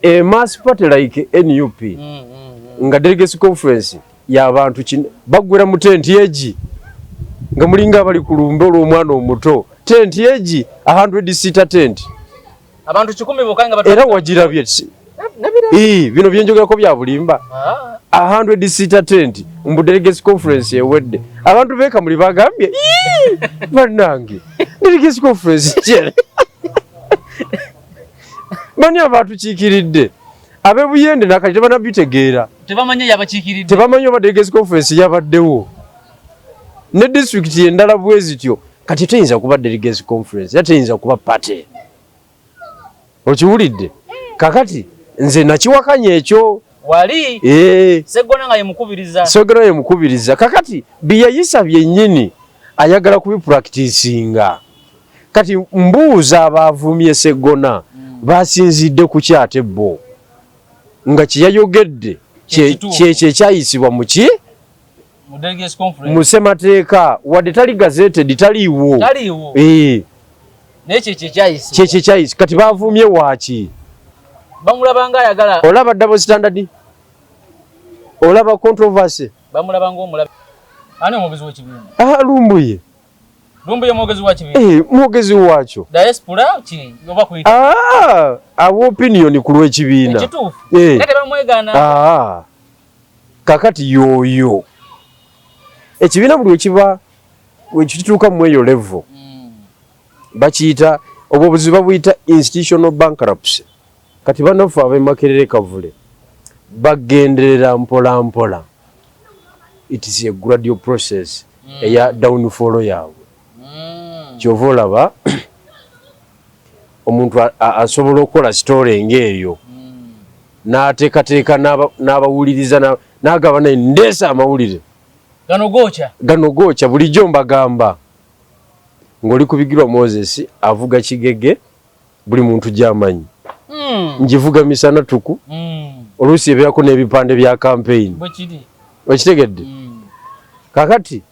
a mass party like NUP nga delegates conference y'abantu bagwera mu tent yeji nga mulinga bali kulumbe olw'omwana omuto tent yeji 100 seater tent abantu 10 bokanga batu era wagirabye bino byenjogerako bya bulimba 100 seater tent mu delegates conference yewedde abantu beka muli bagambye bannange delegates conference kyere mani abantu kikiridde abe buyende nakati tebanabitegeera tebamanya yabakikiridde tebamanya oba delegates conference yabaddewo ne district endala bwezityo kati teyinza kuba delegates conference yateyinza kuba party okiwulidde kakati nze nakiwakanya ekyo wali Segona nga yemukubiriza kakati biyayisa byennyini ayagala kubipracticinga kati mbuuza abavumye Segona basinzidde ku kyate bo nga kiyayogedde kyayisibwa muki mu ssemateeka wadde tali gazetted taliiwo kyekyekyayisi kati bavumye waaki bamulabanga ayagala olaba double standard olaba controversy bamulabanga omulabi ani omwogezi w'ekibiina lumbuye mwogezi wa kibiina mwogezi wakyo diaspora ki oba kuyita awo opinion ku lw'ekibiina ekituufu kati bamwegana kakati yoyo ekibiina buli wekituuka mu eyo level bakiyita obwo obuzibu babuyita institutional bankruptcy kati bannaffe ab'Emakerere Kavule bagenderera mpola mpola it is a gradual process eya downfall yaabwe kyova olaba omuntu asobola okukola story ng'eyo n'ateekateeka n'abawuliriza n'agaba naye ndeesa amawulire gano gookya bulijjo mbagamba ng'oli kubigirwa Moses avuga kigege buli muntu gy'amanyi njivuga misana tuku oluusi ebeerako n'ebipande bya campaign okitegedde kakati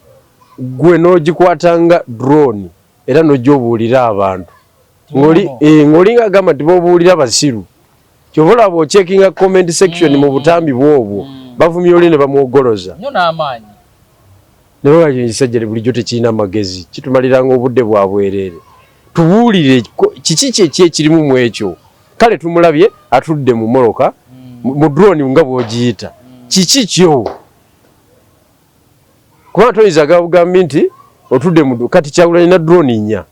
gwe n'ogikwatanga drone era n'ogyobuulira abantu ng'oli ng'agamba nti b'obuulira basiru kyova olaba ocekinga comment section mu butambi bwobwo bavumye oli ne bamwogoloza ne babali ekisajja bulijjo tekirina magezi kitumaliranga obudde bwa bwereere tubuulire kiki kyeki ekirimu mu ekyo kale tumulabye atudde mu moroka mu drone nga bw'ogiyita kiki kyo kuba toyinza gabugambi nti otudde mu kati Kyagulanyi na drone 4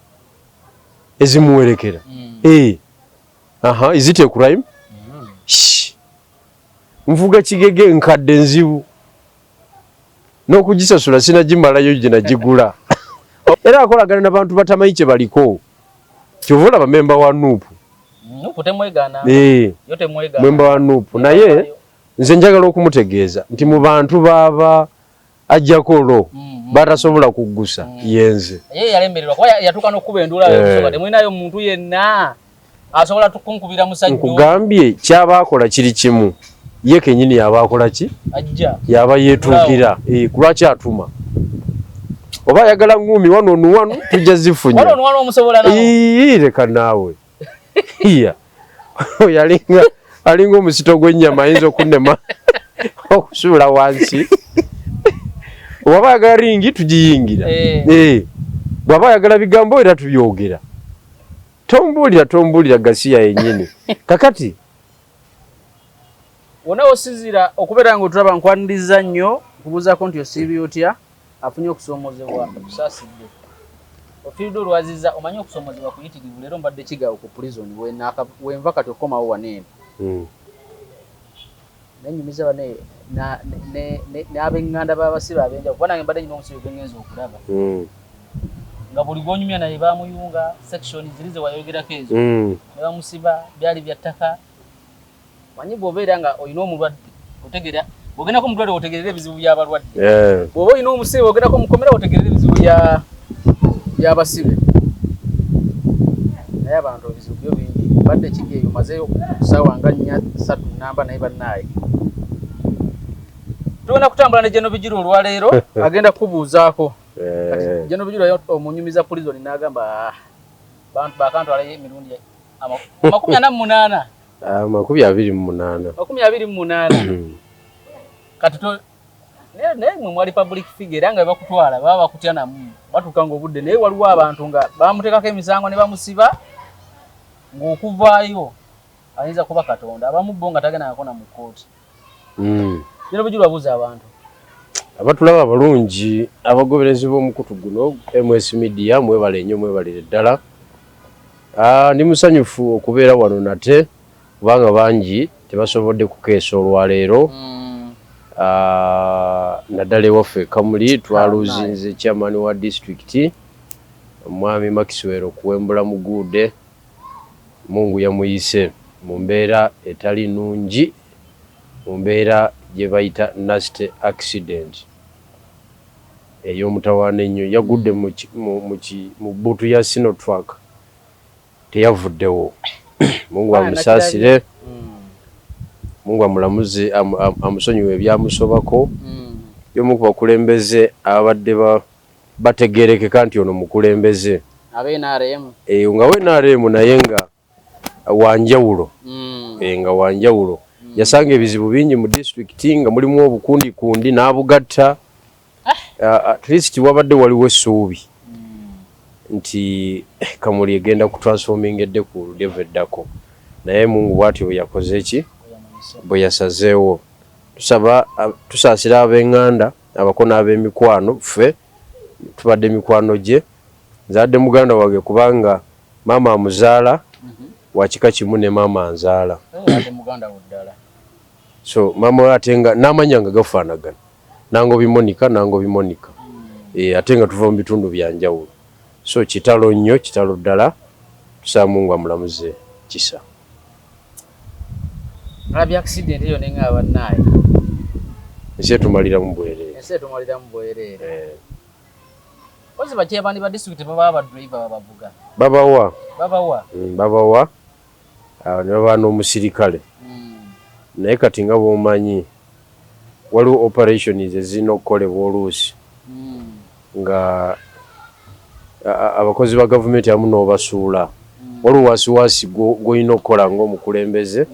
ezimuwerekera is it a crime nvuga kigege nkadde nzibu n'okugisasula sinagimalayo gye nagigula era akolagana n'abantu batamanyi kye baliko kyova olaba memba wa nuupu memba wa nuupu naye nze njagala okumutegeeza nti mu bantu baaba ajjako lo batasobola kuggusa yenze nkugambye kyabaakola kiri kimu ye kenyini yabaakola ki yaba yeetuukira kulwaki atuma oba ayagala ngumi wano tujja zifunya leka naawe alinga omusito gw'ennyama ayinza okunnema okusuula wansi bw'aba ayagala ringi tugiyingira bw'aba ayagala bigambo era tubyogera tombuulira Gasiya yennyini kakati wonna osinzira okubeera nga otulaba nkwaniriza nnyo kubuuzaako nti osiibye otya afunye okusoomozebwa okusaasidde ofiiridde olwaziza omanye okusoomozebwa kuyitirivu leero mbadde kigaawo ku prison wenva kati okomawo waneeno nenyumiza bane n'ab'eŋŋanda b'abasibe ab'enjawulo kuba nange mbadde nyina omusibe gwe ngenza okulaba nga buli gw'onyumya naye baamuyunga section ziri ze wayogerako ezo ne bamusiba byali bya ttaka manyi bw'obeera nga olina omulwadde otegeera bw'ogendako omulwadde otegerera ebizibu by'abalwadde bw'oba olina omusibe ogendako omukomera otegerera ebizibu by'abasibe naye abantu ebizibu byo bingi badde kigeeyo mazeyo kusaawa nga 3 namba naye bannaaye tugenda kutambula ne General Bijiro olwaleero agenda kukubuuzaako General Bijiro omunyumiza prison n'agamba bantu bakantwalayo emirundi 48 28 katuto naye mwe mwali public figure era nga bakutwala baba bakutya namu batukanga obudde naye waliwo abantu nga bamutekako emisango ne bamusiba ng'okuvaayo ayinza kuba Katonda abamu bo nga tagenda nakona mu kkooti. Bino bujulwabuuza abantu abatulaba abalungi abagoberezi b'omukutu guno MS Media mwebale nnyo mwebalire ddala. Ndi musanyufu okubeera wano nate kubanga bangi tebasobodde kukeesa olwaleero. Naddala ewaffe Kamuli twaluzinze chairman wa district Mwami Maxwell kuwembula Mugude. Mungu yamuyise mu mbeera etali nnungi, mu mbeera gye bayita nasty accident ey'omutawaana ennyo. Yagudde mu bbuutu ya Sinotruck teyavuddewo. Mungu amusaasire, Mungu amulamuze, amusonyiwe ebyamusobako. Y'omu ku bakulembeze abadde bategeerekeka nti ono mukulembeze nga we NRM naye nga wanjawulo. Nga wanjawulo yasanga ebizibu bingi mu district nga mulimu obukundi n'abugatta. At least wabadde waliwo essuubi nti Kamuli egenda ku transforming edde ku level eddako, naye Mungu bw'atyo yakoze ki bwe yasazeewo. Tusaasira ab'enganda abako n'ab'emikwano, ffe tubadde mikwano gye. Nzadde muganda wange kubanga maama amuzaala wa kika kimu ne maama anzaala. So maama we ate nga n'amanya nga gafaanagana, nango bimonika ate nga tuva mu bitundu bya njawulo. So kitalo nnyo, kitalo ddala. Tusaa Mungu amulamuze kisa. Alabi accident eyo nenga abannaye ese tumalira mu bwereere. Ozi bakyebani ba district baba driver babavuga babawa ne baba n'omusirikale. Naye kati nga bw'omanyi waliwo operations ezirina okukolebwa oluusi nga abakozi ba gavumenti amu n'obasuula. Waliwo wasiwasi gw'olina okukola ng'omukulembeze.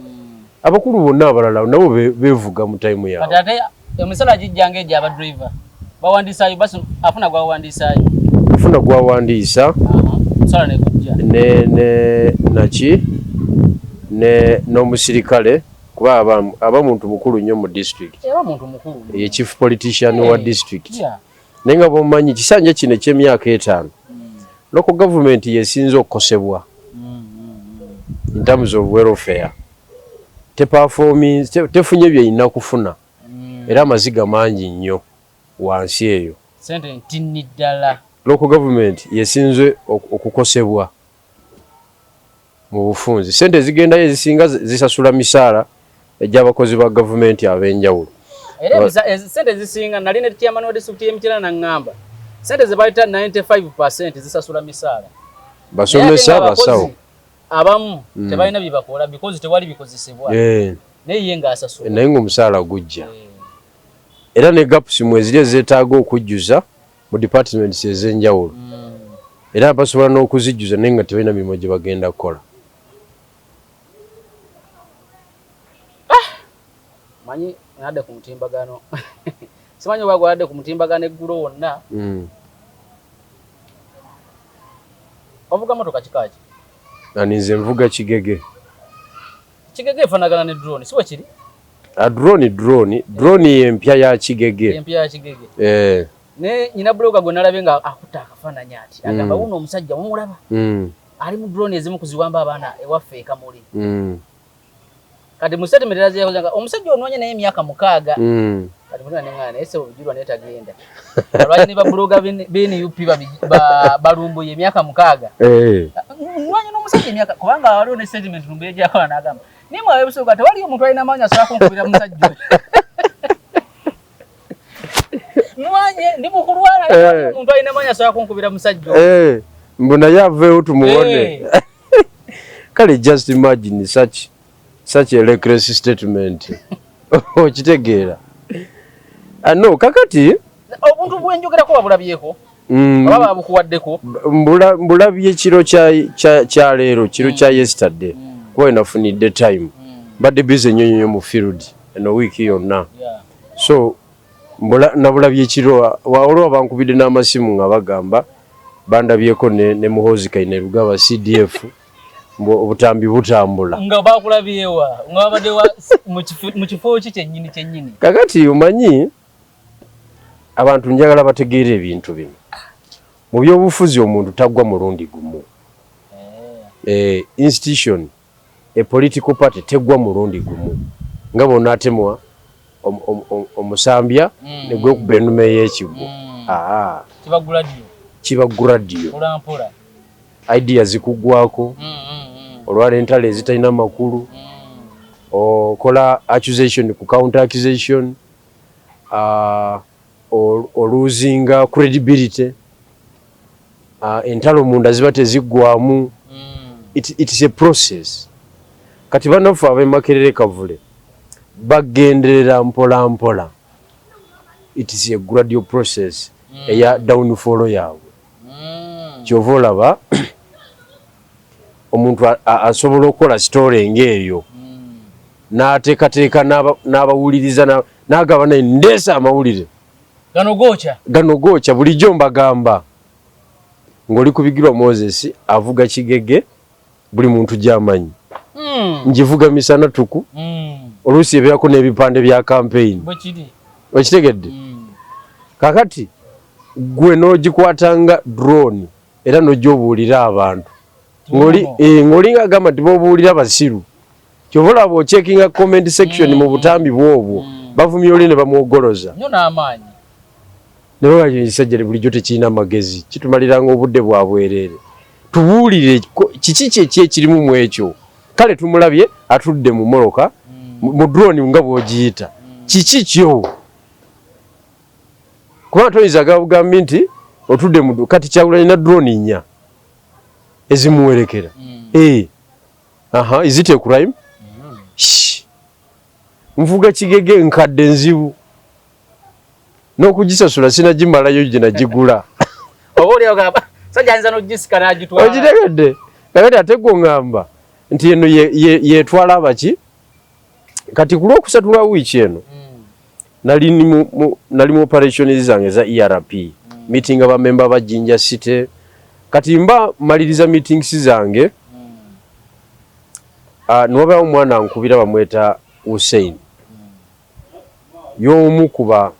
Abakulu bonna abalala nabo beevuga mu time yaabwe. Kati ate emisala gijjanga egyo abadriver bawandiisaayo basi afuna gwawandiisaayo. Afuna gwawandiisa omusala ne gujja n'omusirikale kuba aba muntu mukulu nnyo mu district. Ye chief politician wa district. Naye nga bw'omanyi kisanja kino eky'emyaka 5 local government yesinze okukosebwa in terms of welfare. Tefunye byeyina kufuna era amaziga mangi nnyo wansi eyo. Sente ntini ddala. Local government yesinze okukosebwa mu bufunzi. Sente zigendayo ezisinga zisasula misaala egy'abakozi ba gavumenti ab'enjawulo. Era sente zisinga nali ne chairman wa district y'Emityana n'angamba sente ze bayita 95% zisasula misaala. Basomesa basawo abamu tebalina byebakola because tewali bikozesebwa. Naye ye ng'asasula. Naye ng'omusaala gujja. Era ne gaps mweziri ezeetaaga okujjuza mu departments ez'enjawulo. Era basobola n'okuzijjuza naye nga tebalina mirimu gye bagenda kukola. Manyi nadde ku mutimbagano. Simanyi oba gwadde ku mutimbagano eggulo wonna. Ovuga motoka kikaaki? Nze nvuga Kigege. Kigege efaanagana ne drone, si bwe kiri? Drone y'empya ya Kigege. Empya ya Kigege. Ne nyina bloga gwe nalabye nga akuta akafaananyi ati. Agamba wuno omusajja mumulaba. Ali mu drone ezimu kuziwamba abaana ewaffe e Kamuli. Kati mu statement erazeeko nga omusajja onoonya naye emyaka 6. Kati mulina nengana ese obujulwa naye tagenda. Alwaye ne babloga bene UP balumbuye emyaka 6. Nwanya n'omusajja emyaka kubanga waliwo ne statement lumbuye gyakola n'agamba nimwe abebusoga tewali omuntu alina maanya asobola kunkubira musajja oyo. Nwanye ndi mukulwala omuntu alina maanya asobola kunkubira musajja oyo. Mbona yaveewo tumuwone. Kale just imagine such a reckless statement. Okitegeera. No kakati obuntu bwenjogerako babulabyeko. Baba babukuwaddeko. Mbulabye kiro kya leero, kiro kya yesterday. kuba inafunidde time badde busy nnyo mu field eno wiiki yonna so nabulabye ekiro olwo bankubidde n'amasimu nga bagamba bandabyeko ne muhozi kaine rugaba CDF obutambi butambula nga bakulabyewa nga babadde mu kifo kyennyini kakati omanyi abantu njagala bategeera ebintu bino mu byobufuzi omuntu taggwa mulundi gumu institution a political party teggwa mulundi gumu nga bonna atemwa omusambya negwe kuba ennume y'ekigwo kiba guradio idea zikugwako olwala entalo ezitalina makulu okola accusation ku counter accusation oluzinga credibility entalo munda ziba teziggwamu it's a process kati bannaffe ab'Emakerere Kavule bagenderera mpola mpola it is a gradual process eya downfall yaabwe kyova olaba omuntu asobola okukola story ng'eyo n'ateekateeka n'abawuliriza n'agaba naye ndeesa amawulire gano gookya bulijjo mbagamba ng'oli kubigirwa Moses avuga kigege buli muntu gy'amanyi njivuga misana tuku oluusi ebeerako n'ebipande bya campaign okitegedde kakati gwe n'ogikwatanga drone era n'ogyobuulira abantu ng'oli ng'agamba nti b'obuulira basiru kyova olaba ocekinga comment section mu butambi bwobwo bavumye oli ne bamwogoloza ne babayo ekisajjale bulijjo tekirina magezi kitumaliranga obudde bwa bwereere tubuulire kiki kyeki ekirimu mu ekyo kale tumulabye atudde mu moroka mu drone nga bw'ogiyita kiki kyo kuba toyinza agambye nti otudde mu kati Kyagulanyi na drone 4 ezimuwerekera is it a crime nvuga kigege nkadde nzibu n'okugisasula sinagimalayo gye nagigula ogitegedde kakati ate gwe ngamba nti eno yetwala abaki kati ku Lwokusatu lwa wiiki eno nali mu operation zange za ERP meeting abamemba ba Jinja City kati mba maliriza meetings zange niwabaawo omwana nkubira bamweta Hussein y'omu kuba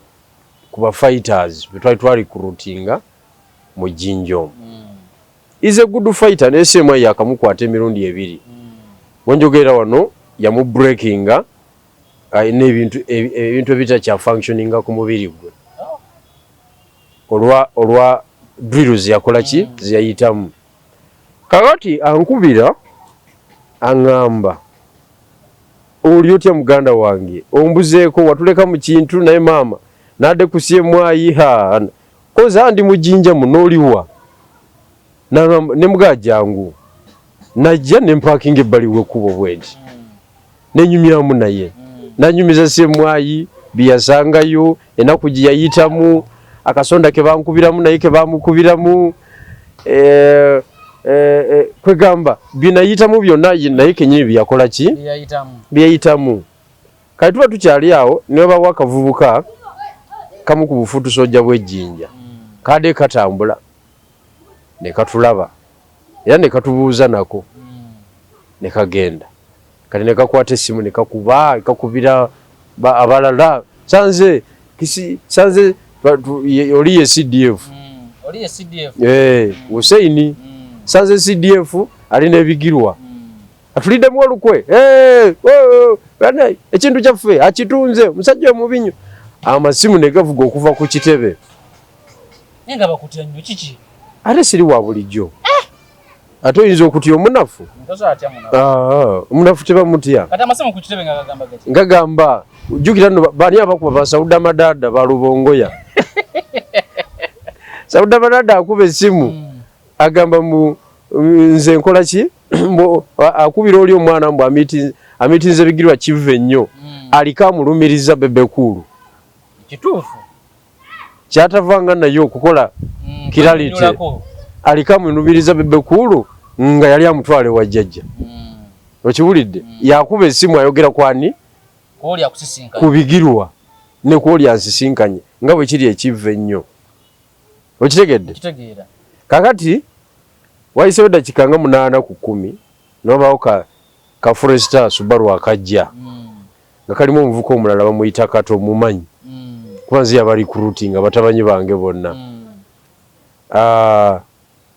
fighters betwali recruitinga mu Jinja is a good fighter nesema yakamukwata emirundi 2 bonjogera wano yamu breakinga n'ebintu ebita kya functioninga ku mubiri gwe olwa drills yakola ki ziyayitamu kakati ankubira angamba oli otya muganda wange ombuzeeko watuleka mu kintu naye maama nadde kusie mwayi koza ndi mu Jinja munoliwa ne mugajjangu najja ne mpakinga ebbali w'ekkubo bwenti nenyumyamu naye nanyumiza semwayi biyasangayo enaku gye yayitamu akasonda ke bankubiramu naye ke bamukubiramu kwegamba binayitamu byonna naye kenyini byakola ki byayitamu kati tuba tukyali awo ne bawa akavubuka kamu ku bufutu sojja bw'ejjinja kadde katambula ne katulaba era ne katubuuza nako ne kagenda kati ne kakwata essimu ne kakubira abalala sanze oli ye CDF Hussein sanze CDF ali n'ebigirwa atuliddemu olukwe ekintu kyaffe akitunze musajja omubinyo amasimu ne gavuga okuva ku kitebe nga bakutya nnyo kiki ate siri wa bulijjo ate oyinza okutya omunafu omunafu tebamutya ngagamba jjukira nno bani abakuba ba Sauda Madada ba Lubongoya Sauda Madada akuba essimu agamba nze nkola ki akubira oli omwana mbu amitinze bigirwa kive nnyo aliko amulumiriza bebekulu kituufu kyatavanga nayo okukola kiralite aliko amulumiriza bebekulu nga yali amutwale wa jjajja Okiwulidde? Yakuba essimu ayogera kwani? Kwoli akusisinkanye. Kubigirwa ne kwoli ansisinkanye nga bwe kiri ekiva ennyo. Okitegedde? Kitegeera. Kakati wayisewo dakika nga 8 ku 10 n'obaawo ka Forester Subaru akajja nga kalimu omuvuka omulala bamuyita Kato mumanyi kubanzi yaba recruiting abatabanyi bange bonna.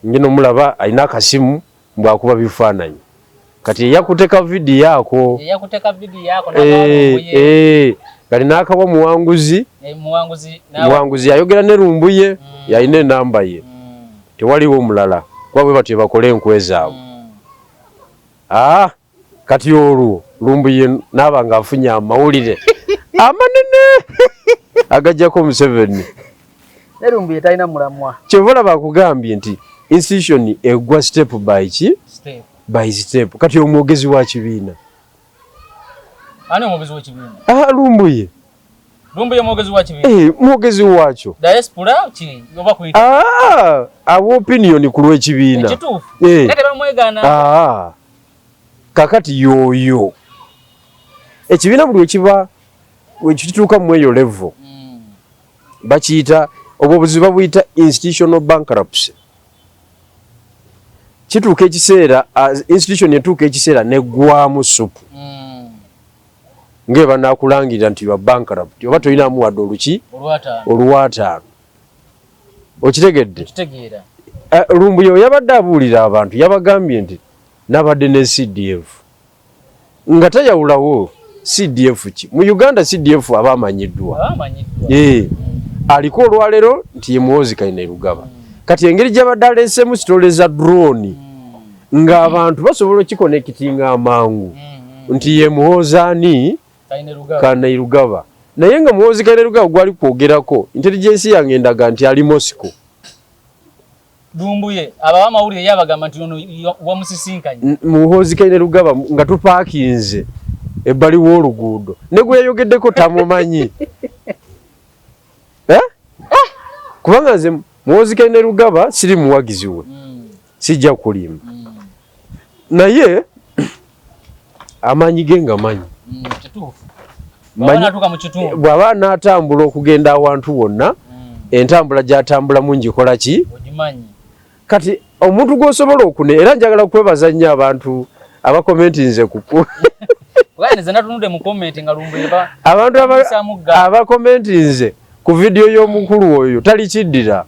Ngino mulaba alina akasimu mbwakuba bifaananyi kati yakuteka video yako kati n'akawa muwanguzi ayogera ne Lumbuye yalina enamba ye tewaliwo omulala kuba bwe batyo bakole enkwe zaabwe. Kati olwo Lumbuye n'aba nga afunye amawulire amanene agajjako Museveni. Ne Lumbuye talina mulamwa. Kyeva bakugambye nti institution egwa step by step. Kati omwogezi wa kibiina. Ani omwogezi wa kibiina? Lumbuye. Lumbuye mwogezi wa kibiina. Mwogezi wakyo. Diaspora ki oba kuyita. Awo opinion ku lw'ekibiina. Ekituufu. Nate bamwegana. Kakati yoyo. Ekibiina buli ekiba wekituuka mu eyo level. Bakiyita obwo buzibu buyita institutional bankruptcy. Kituuka ekiseera institution etuuka ekiseera neggwamu supu. Ngeba nakulangirira nti wa bankrupt oba toyinamu wadde olwataano. Okitegedde? Kitegeera. Lumbuye yabadde abuulira abantu yabagambye nti nabadde ne CDF nga tayawulawo CDF ki mu Uganda. CDF abamanyiddwa aliko olwaleero nti ye Muhoozi Kainerugaba. Kati engeri gy'abadde aleesemu sitole za drone nga abantu basobola okikonekitinga amangu nti ye Muhoozi ani Kainerugaba. Naye nga Muhoozi Kainerugaba gwali kwogerako intelligence yange endaga nti ali Moscow. Lumbuye abawa amawulire yabagamba nti ono wamusisinkanye. Muhoozi Kainerugaba nga tupaakinze ebbali w'oluguudo ne gwe yayogeddeko tamumanyi. Kubanga nze Muhoozi Kainerugaba siri muwagizi we sijja kulimba naye amanyi ge nga manyi bw'aba n'atambula okugenda awantu wonna entambula gy'atambula mungi kola ki kati omuntu gw'osobola okune era njagala kwebaza nnyo abantu abakomentinze kuku abantu abakomentinze ku video y'omukulu oyo tali kiddira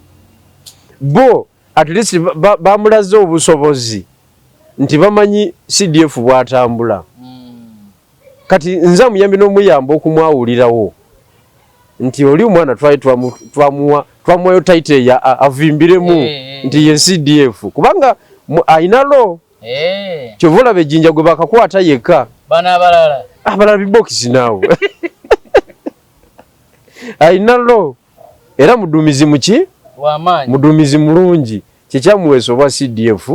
bo at least bamulaze obusobozi nti bamanyi CDF bwatambula. Kati nza muyambi n'omuyamba okumwawulirawo nti oli omwana twali twamuwayo title ya avimbiremu nti ye CDF kubanga ayina lo kyovula bejjinja gwe bakakwata yekka abalala bibokisi naawe ayina lo era mudumizi muki mudumizi mulungi kyekyamuweesa obwa CDF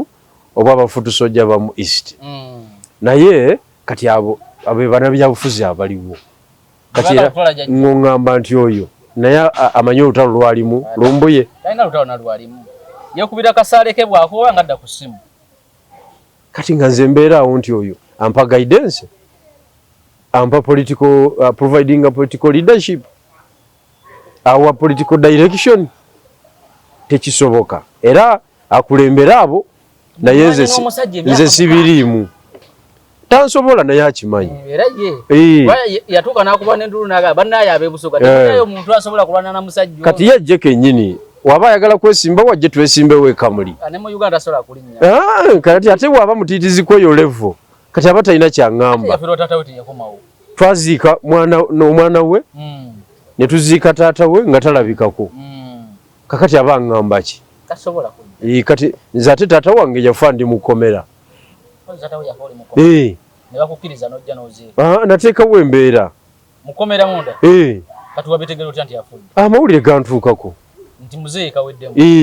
oba abafutusojja bamu East naye kati abo bana byabufuzi abaliwo kati era ng'oŋŋamba nti oyo naye amanyi olutalo lwalimu Lumbuye talina lutalo nalwalimu yekubira kasaale bwakuba nga adda ku ssimu kati nga nze mbeeraawo nti oyo ampa guidance ampa political providing a political leadership awa political direction tekisoboka era akulembera abo naye nze sibiriimu tansobola naye akimanyi era ye yatuuka n'akuba n'endulu n'agamba bannaye abeebusuka temunayo omuntu asobola kulwana na musajja kati ye ajje kennyini waba ayagala kwesimba wajje twesimbewo ekamuli ne mu Uganda asobola kulinnya kati ate bw'aba mutiitizi kweyo levo kati aba talina kyaŋŋamba twaziika n'omwana we ne tuziika taata we nga talabikako kakati aba aŋŋamba ki kati nze ate taata wange yafa ndi mukomera nateekawo embeera amawulire gantuukako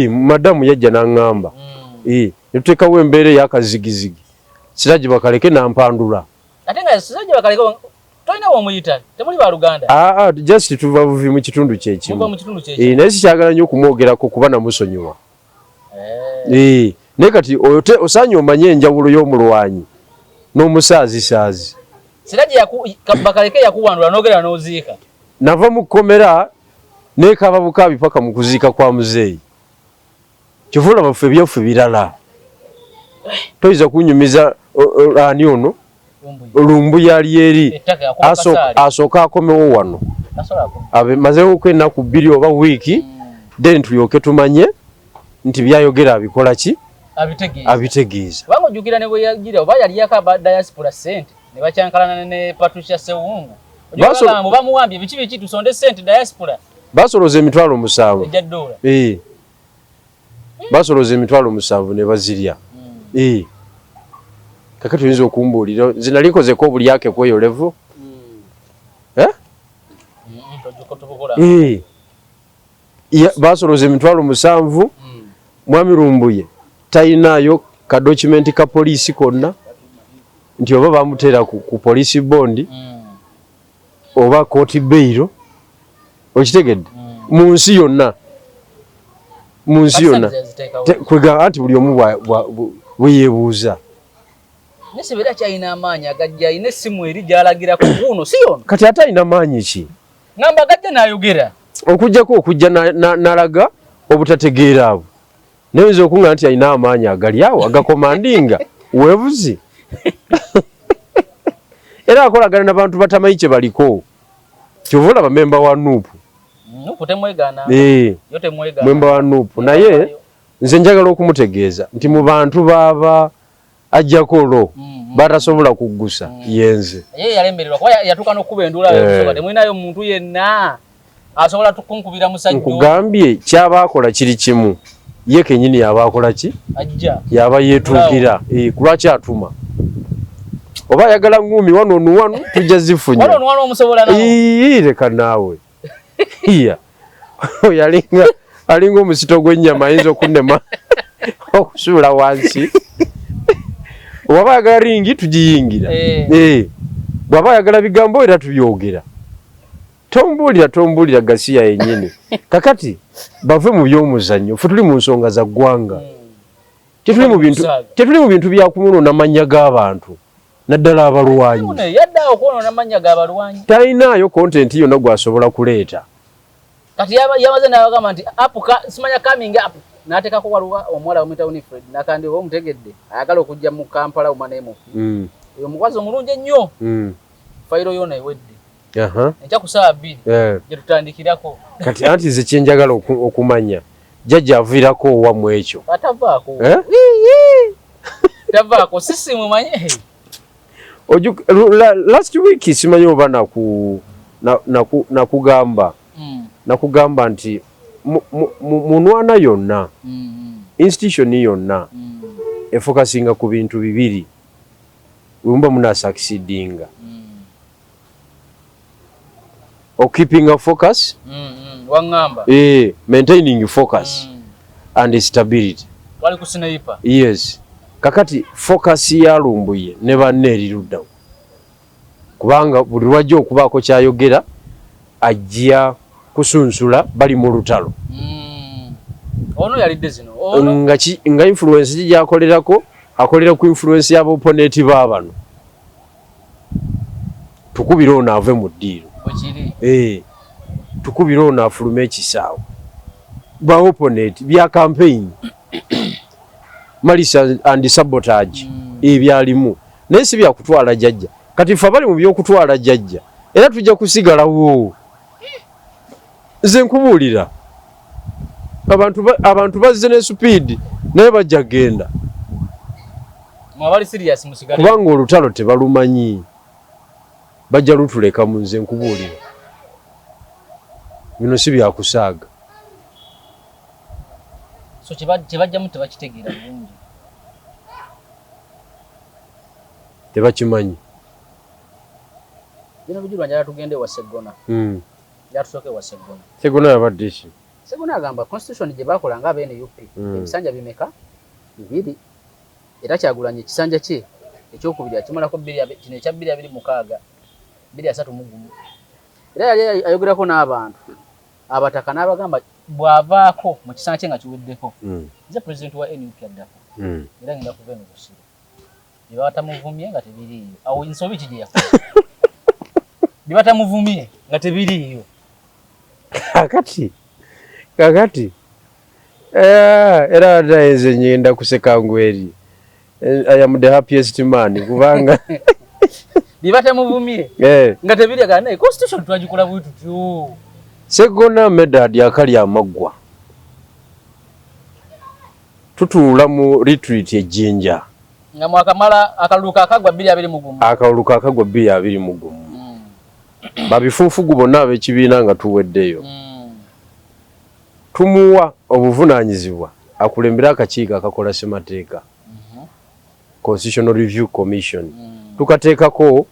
madamu yajja n'aŋŋamba ne tuteekawo embeera ey'akazigizigi siragi bakaleke nampandula just tuva buvi mu kitundu kyekimu naye sikyagala nnyo okumwogerako kuba namusonyiwa naye kati osaanye omanye enjawulo y'omulwanyi n'omusaazi saazi siraje bakaleke yakuwandula nogera noziika nava mu kkomera nekaba bukabi paka mu kuziika kwa muzeeyi kivula bafe byofu birala toiza kunyumiza ani ono olumbu yali eri asooka akomewo wano abe mazeewo okwenaku 2 oba wiiki then tuyoke tumanye nti byayogera abikola ki abitegeeza bamujjukira ne bwe yagira oba yali yakaba diaspora sente ne bacyankalana ne Patricia Sewungu ojjukira bamuwambye biki tusonde sente diaspora basoloza emitwalo 7 basoloza emitwalo 7 ne bazirya kakati oyinza okumbuulira zinalikozeko obuli yake kweyo levo basoloza emitwalo 7 mwami Lumbuye tayinayo ka document ka poliisi konna nti oba bamuteera ku poliisi bondi oba court bail okitegedde mu nsi yonna kwegamba nti buli omu bweyebuuza nesibera kyalina amaanyi agajja alina essimu eri gyalagira ku buno si yono kati ate alina maanyi ki ngamba agajja n'ayogera okujjako okujja n'alaga obutategeera abo nayinza okuŋŋa nti alina amaanyi agali awo agakomandinga weebuzi era akolagana n'abantu batamanyi kye baliko kyova olaba memba wa nuupu memba wa nuupu naye nze njagala okumutegeeza nti mu bantu baaba ajjako lo batasobola kuggusa yenze yalemererwa kuba yatuuka n'okkuba enduula temulinayo muntu yenna asobola tukunkubira musajja nkugambye kyabaakola kiri kimu ye kenyini yabaakola ki yaba yeetuukira kulwaki atuma oba ayagala ngumi wano tujja zifunya leka naawe alinga omusito gw'ennyama ayinza okunnema okusuula wansi bw'aba ayagala ringi tugiyingira bw'aba ayagala bigambo era tubyogera tombuulira Gasiya yennyini kakati bave mu by'omuzannyo ffe tuli mu nsonga za ggwanga tetuli mu bintu byakumunona mannya g'abantu naddala abalwanyi talinaayo kontenti yonna gwasobola kuleeta kati yamaze n'abagamba nti simanya coming up n'ateekako waliwo omuwala wamuyita Winifred nakandiwa omutegedde ayagala okujja mu Kampala omanemu oyo omukwasi omulungi ennyo fayiro yona ewedde enkya ku ssaawa 2 gye tutandikirako kati anti nze kyenjagala okumanya jjajja aviirako owamu ekyo tavaako sisimu manye last week simanyi oba nakugamba nti munwana yonna institution yonna efokasinga ku bintu 2 wemba munasucceedinga keeping a focus wangamba maintaining focus and stability wali kusinayipa yes kakati focus ya Lumbuye ne banne eriruddawo kubanga buli lwajja okubaako kyayogera ajja kusunsula bali mu lutalo ono yalidde zino nga influence gyakolerako akolera ku influence y'aba opponent baabano tukubira ono ave mu ddiiro tukubira ono afulume ekisaawo ba opponent bya campaign malisa and sabotage ebyalimu naye si bya kutwala jjajja kati ffe bali mu by'okutwala jjajja era tujja kusigalawo nze nkubuulira abantu bazze ne speed naye bajja genda kubanga olutalo tebalumanyi bajja lutuleka mu nze nkubuulira bino si byakusaaga so kyebajjamu tebakitegeera bulungi tebakimanyi bino bijulwa njala tugende wa Segona yatusooke wa Segona Segona yabadde ki Segona agamba constitution gye bakola nga abeene UP ebisanja bimeka 2 era kyagulanye ekisanja kye ekyokubiri akimalako kino ekya 226 231 era yali ayogerako n'abantu abataka n'abagamba bw'avaako mu kisanja kye nga kiweddeko nze president wa NUP addako era ngenda kuva eno kusira Bibatamuvumye nga tebiriyo. Awo insobi kijiya. Bibatamuvumye nga tebiriyo. Kakati. Era ndaenze nyenda kuseka ngweri. I am the happiest man kubanga bibatamuvumye nga tebiriyo kana constitution twagikola bwitu tu. Segona medad yakali amagwa. Tutuula mu retreat ejinja. Nga mwakamala akaluka akagwa 220. Akaluka akagwa 220. Babifuufugu bonna ab'ekibiina nga tuweddeyo. Tumuwa obuvunaanyizibwa akulembera akakiiko akakola ssemateeka. Constitutional Review Commission. Tukateekako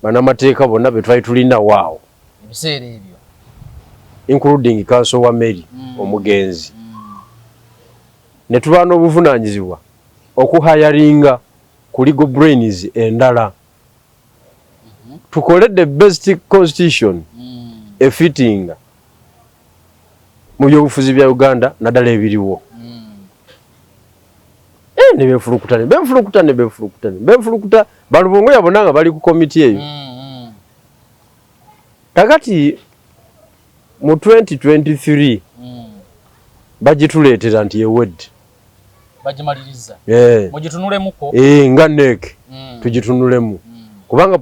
bannamateeka bonna be twali tulina waawo. Ebiseera ebyo. Including Council wa Mary omugenzi. Ne tuba n'obuvunaanyizibwa okuhayaringa ku legal brains endala. Tukole the best constitution efitting mu byobufuzi bya Uganda naddala ebiriwo. Ne befulukutane balubongo yabona nga bali ku committee eyo. Kakati mu 2023 bagituleetera nti ewedde. Bajimaliriza. Mugitunulemuko. Nga NEC tugitunulemu. Kubanga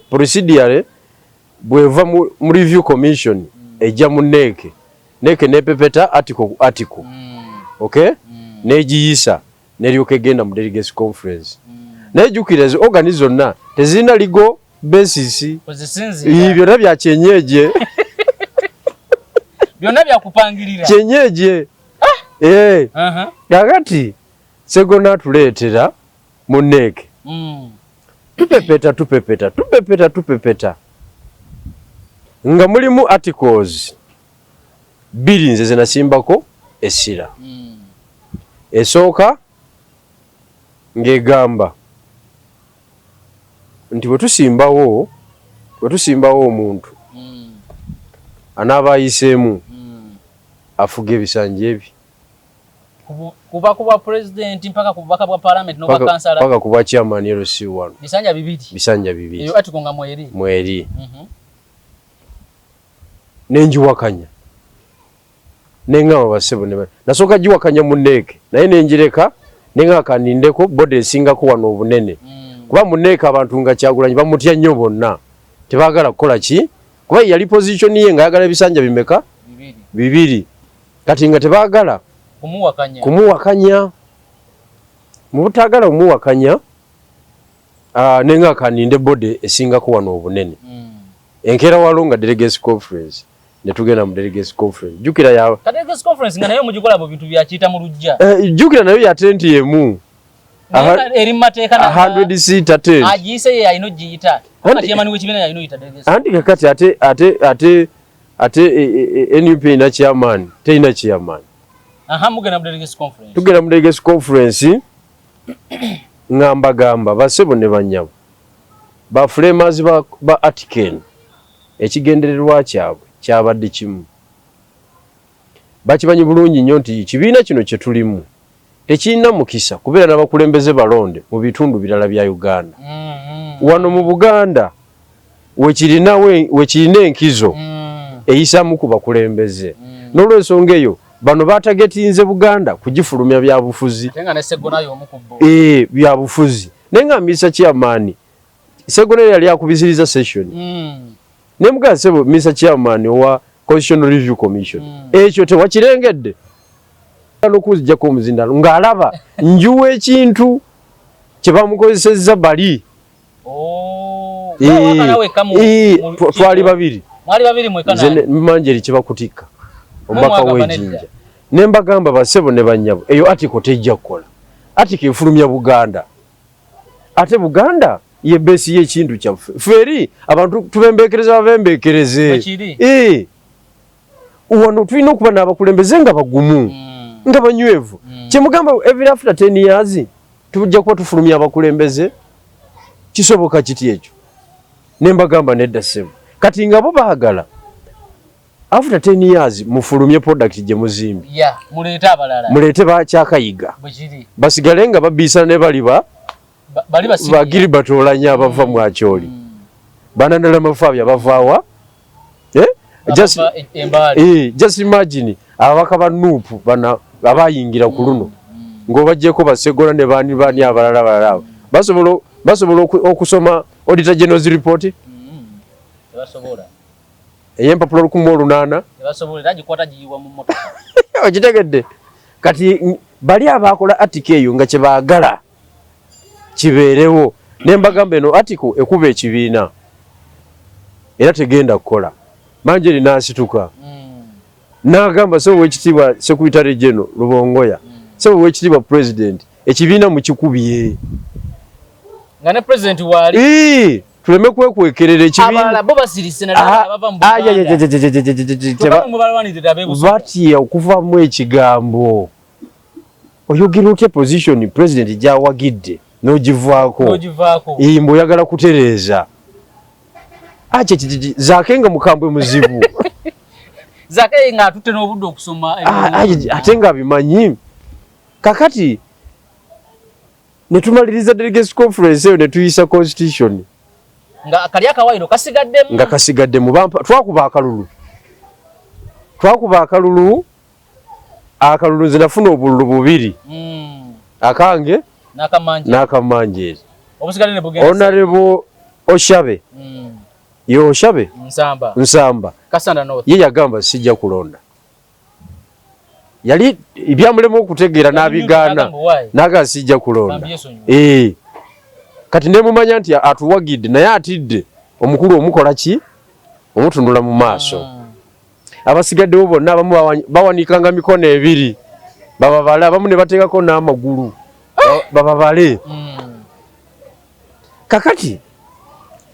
procedure bweva mu review commission ejja mu NEC. NEC nepepeta article. Okay? Negiyisa neryoka egenda mu delegates conference. Nejjukira ezo organi zonna tezirina legal basis. Byonna bya kyenyeje. Byonna bya kupangirira. Kyenyeje. Kakati Segona tuleetera mu NEC. Tupepeta. Nga mulimu articles 2 nze zinasimbako essira. Esooka ng'egamba nti bwe tusimbawo omuntu anaaba ayiseemu afuga ebisanja ebyo. Kuba president mpaka kubaka bwa parliament no bakansala paka kuba chairman LC1 bisanja bibiri eyo ati konga mweri nenjiwakanya nenga abasebo ne nasoka jiwakanya mu NEC naye nenjireka nenga kanindeko bode esinga kuwa n'obunene kuba mu NEC abantu nga Kyagulanyi bamutya nnyo bonna tebagala kukola ki kuba yali position ye nga yagala bisanja bimeka bibiri kati nga tebagala kumuwakanya mu butagala kumuwakanya nenga kaninde bode esinga kuwa n'obunene enkera walonga delegates conference netugenda mu delegates conference jukira ya delegates conference nga nayo mujikola bo bintu bya kita mu lujja jukira nayo ya tenti yemu eri mateeka na 100 seat ate ajise ye ayino jiyita ati yamani wechibina yayino yita delegates andi kakati ate NUP ina chairman teina chairman mugenda mu delegates conference tugenda mu delegates conference ngamba basebo ne banyabo ba framers ba article ekigendererwa kyabwe kyabadde kimu bakimanyi bulungi nnyo nti kibiina kino kye tulimu tekirina mukisa kubeera n'abakulembeze balonde mu bitundu birala bya Uganda. Wano mu Buganda wekirina enkizo eyisaamu ku bakulembeze n'olwensonga eyo bano batagetinze Buganda kugifulumya bya bufuzi bya bufuzi nenga Mr. Chairman Segona yali akubiziriza session nemuga sebo Mr. Chairman wa Constitutional Review Commission ekyo tewakirengedde n'okuzijja ko muzindalo ng'alaba njuwe ekintu kye bamukozesezza bali twali babiri Manjeri kye bakutika omubaka w'Ejjinja nembagamba basebo ne banyabo eyo article tejja kukola article efulumya Buganda ate Buganda ye besi y'ekintu kyaffe feri abantu tubembekereza bavembekereze wano tulina okuba n'abakulembeze nga bagumu nga banywevu kyemugamba every after 10 years tujja kuba tufulumya abakulembeze kisoboka kiti ekyo nembagamba nedda sebo kati nga bo baagala after 10 years mufulumye product gye muzimbi mulete abalala mulete ba Kyakayiga basigale nga babisa ne baliba bagiri batolanya abava mu Acholi banandala mafabya bavawa just imagine abaka banupu bana abayingira ku luno ngo bajjeko basegora ne bani abalala basobola okusoma Auditor General's report basobola eyempapula 18 basobola agikwata giyiwa mu motoka okitegedde kati bali abakola article eyo nga kyebaagala kibeerewo nembagamba eno article ekuba ekibiina era tegenda kukola Manjeri nasituka n'agamba so wekitiibwa Secretary General Rubongoya so wekitiibwa President ekibiina mu kikubye nga ne President wali tuleme kwekwekerera ekibiina abala bo basirise na baba mu bati okuvamu ekigambo oyogera otya position President gyawagidde n'ogivaako mbu oyagala kutereeza Zakenga mukambwe muzibu Zakenga atute n'obudde okusoma ate nga bimanyi kakati netumaliriza delegates conference eyo netuyisa constitution nga kali akawairo kasigaddemu nga kasigaddemu twakuba akalulu nze nafuna obululu bubiri akange n'akamanjeeri obusigadde bugenda Honorable Oshabe Oshabe Nsamba Kasanda North ye yagamba sijja kulonda yali ibyamulemu okutegeera n'abigaana naga sijja kulonda kati nemumanya nti atuwagidde naye atidde omukulu omukola ki omutundula mu maaso abasigaddewo bonna abamu bawanikanga mikono ebiri bababale abamu ne bateekako n'amagulu bababale kakati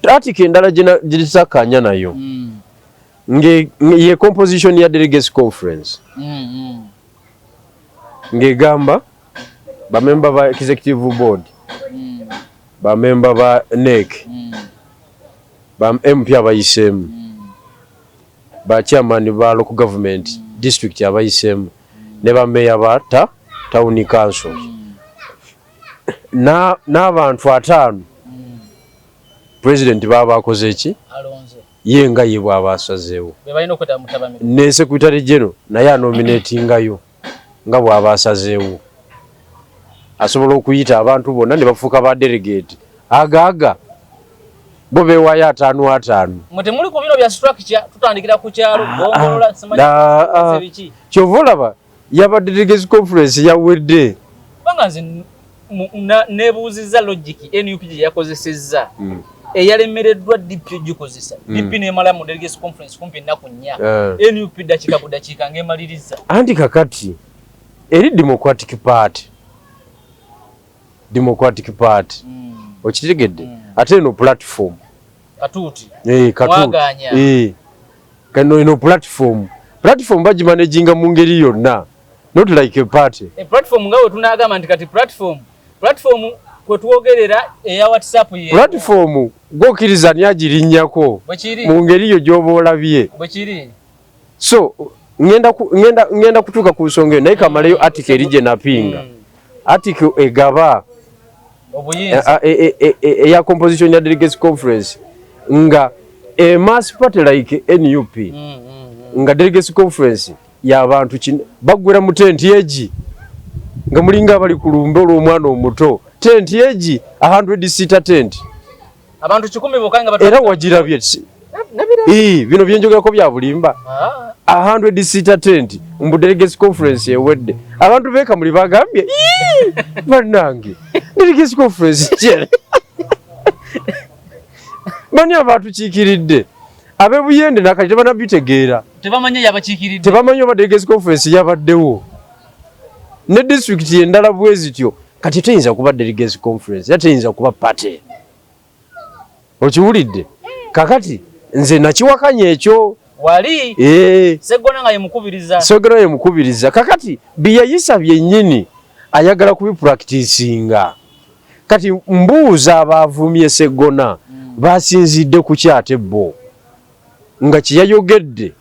article endala girisakanya nayo ye composition ya delegates conference ngegamba bamemba ba executive board bamemba ba NEC ba MP abayisemu ba chairman ba local government district abayisemu ne ba mayor ba town council n'abantu 5 President baba akoze ki alonze yenga yebwa abasazeewo bebalina okweta mutabami ne Secretary General naye anominatingayo nga bw'abasazeewo asobola okuyita abantu bonna ne bafuuka ba delegate agaaga bo beewaayo 5 mwete muli ku bino bya structure tutandikira ku kyalo gongolola semaki kyova olaba yaba delegates conference yawedde banga nze nebuuziza logic NUP gye yakozesezza eyalemereddwa DP gikozesa DP nemala mu delegates conference kumpi ennaku 4 NUP dakika ku dakika ngemaliriza anti kakati eri Democratic Party okitegedde ate no platform katuuti katuuti kano ino platform bagimanaginga mu ngeri yonna not like a party platform nga we tunagamba nti kati platform kwe tuwogerera eya WhatsApp ye platform gokiriza nyagirinnyako mu ngeri yo gyoba olabye bwekiri so ngenda kutuuka ku nsonga naye kamalayo article eri gye napinga article egaba eya composition ya delegates conference nga a mass party like NUP nga delegates conference y'abantu bagwera mu tenti egi nga mulinga abali ku lumbe olw'omwana omuto tenti egi 100 seater tent abantu 10 bokanga batatu era wagirabye bino byenjogerako bya bulimba 100 seater tent mu delegates conference ewedde abantu beka muli bagambye bannange delegates conference kyere bani abantu kikiridde abebuyende nakati tebanabitegeera tebamanya yabakikiridde tebamanya oba delegates conference yabaddewo ne district endala bwezityo kati teyinza kuba delegates conference yateyinza kuba party okiwulidde kakati nze nakiwakanya ekyo wali Segona nga yemukubiriza kakati biyayisa byennyini ayagala kubipracticinga kati mbuuza abavumye Segona basinzidde ku kyate bo nga kiyayogedde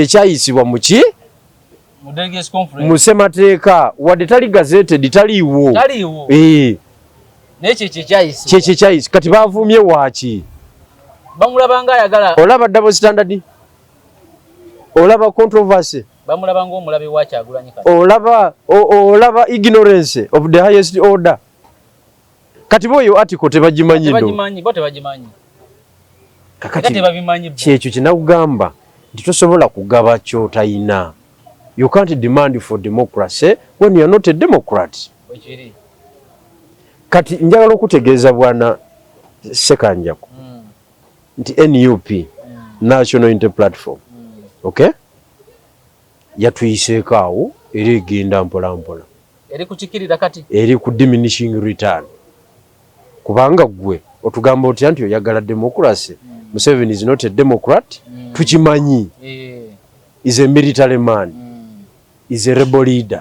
kyayisibwa muki mu semateeka wadde tali gazetted taliiwo Neche kyayise kati bavumye waaki bamulaba nga ayagala olaba double standard olaba controversy bamulaba nga omulabe wa Kyagulanyi kati olaba ignorance of the highest order kati boyo article tebagimanyi kakati kyekyo kinakugamba nti tosobola kugaba kyotayina. You can't demand for democracy when you are not a Democrat. Kati njagala okutegeeza bwana Sekanjako nti NUP National Unity Platform okay yatuyiseeko awo era egenda mpola mpola eri kukikirira kati eri ku diminishing return kubanga gwe otugamba otya nti oyagala democracy Museveni is not a Democrat tukimanyi is a military man is a rebel leader